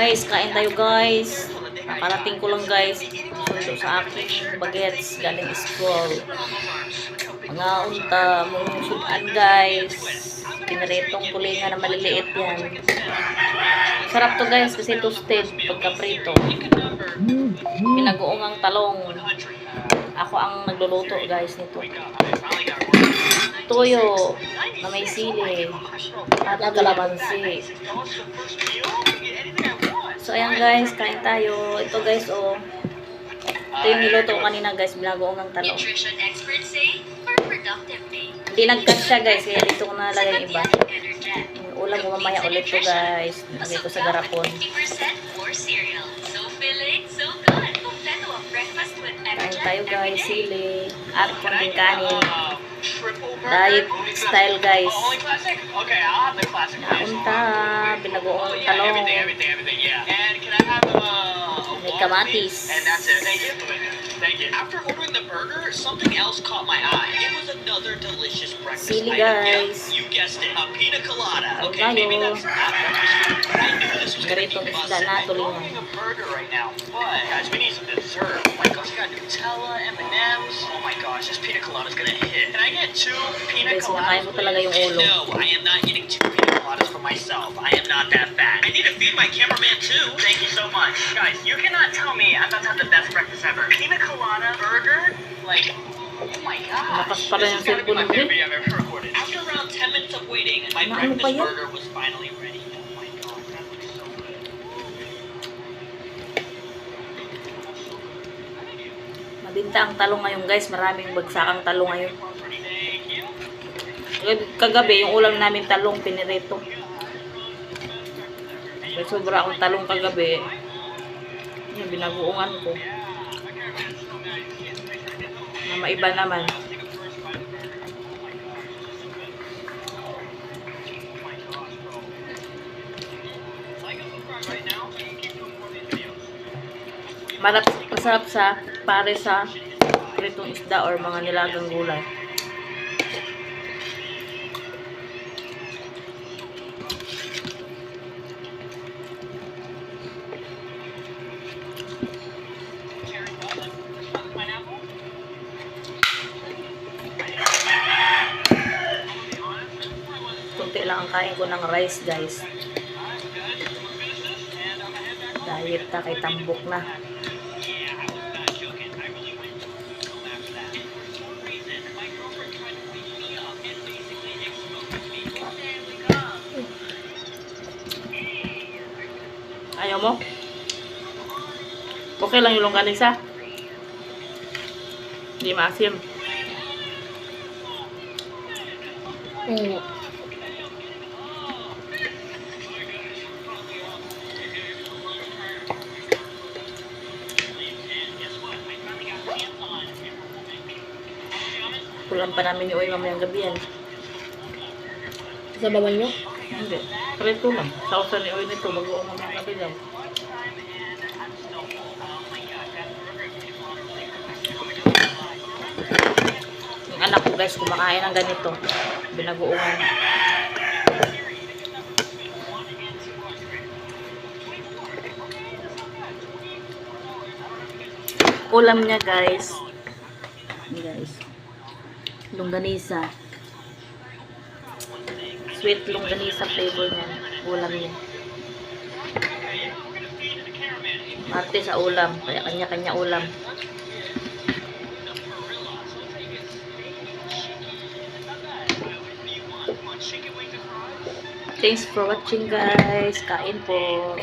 Guys, kain tayo guys. Nakarating ko lang guys. Sundo sa aking bagets galing school. Mga unta mong sudan guys. Pinaritong kulinga na maliliit yan. Sarap to guys kasi toasted pagka prito. Pinagoong ang talong. Ako ang nagluluto guys nito. Toyo na may sili at kalamansi. So ayan guys, kain tayo. Ito guys, oh. Ito yung niluto ko kanina guys, binagoong ng talong. Hindi nag-cut siya guys, kaya dito ko nalagay yung iba. Ulam mo mamaya ulit to guys. Lagay ko sa garapon. Kain tayo guys, sili at konting kanin. Diet style guys. Naunta, binagoong talong. May kamatis. After ordering the burger, something else caught my eye. It was another delicious breakfast Sili item. guys. You guessed it, a pina colada. Tayo Okay, maybe tayo. that's not breakfast food, but I knew this was gonna be Garitong isda busted. na I'm tulingan. ordering a burger right now, but guys, we need some dessert. Oh my gosh, we got Nutella, M&Ms. Oh my gosh, this pina colada is gonna hit. Can I get 2 pina Guys, coladas? sinakain mo talaga yung ulo. No, I am not getting 2 pina coladas for myself. I am not that fat. I need to feed my cameraman too. Thank you so much. Guys, you cannot tell me I'm about to have the best breakfast ever. Pina colada, burger, like, oh my gosh. Lakas pala yung This has gotta be my cellphone mo, favorite video I've ever recorded. After around 10 minutes of waiting, my Ano pa breakfast yan? burger was finally ready. Oh my god, that looks so good. Mabinta ang talong ngayon guys. Maraming bagsakang talong ngayon. Thank you. Kagabi, yung ulam namin talong, pinirito. May sobra akong talong kagabi. Yung binaguungan ko. Na maiba naman. Masarap sa pare sa pritong isda or mga nilagang gulay. Kunti lang ang kain ko ng rice guys. Diet ta kay tambok na. Ayaw mo? Okay lang yung longganisa. Hindi maasim. Kulang pa namin yung oil mamayang gabi yan. Sa bawal nyo? Hindi. Prito lang. Sausan ni oil nito bago ang mamayang gabi daw. Yung anak ko guys kumakain ng ganito. Binagoongan. Ulam niya guys. Guys. Longganisa. Sweet longganisa flavor niya. Ulam niya. Arte sa ulam. Kaya kanya-kanya ulam. Thanks for watching guys. Kain po.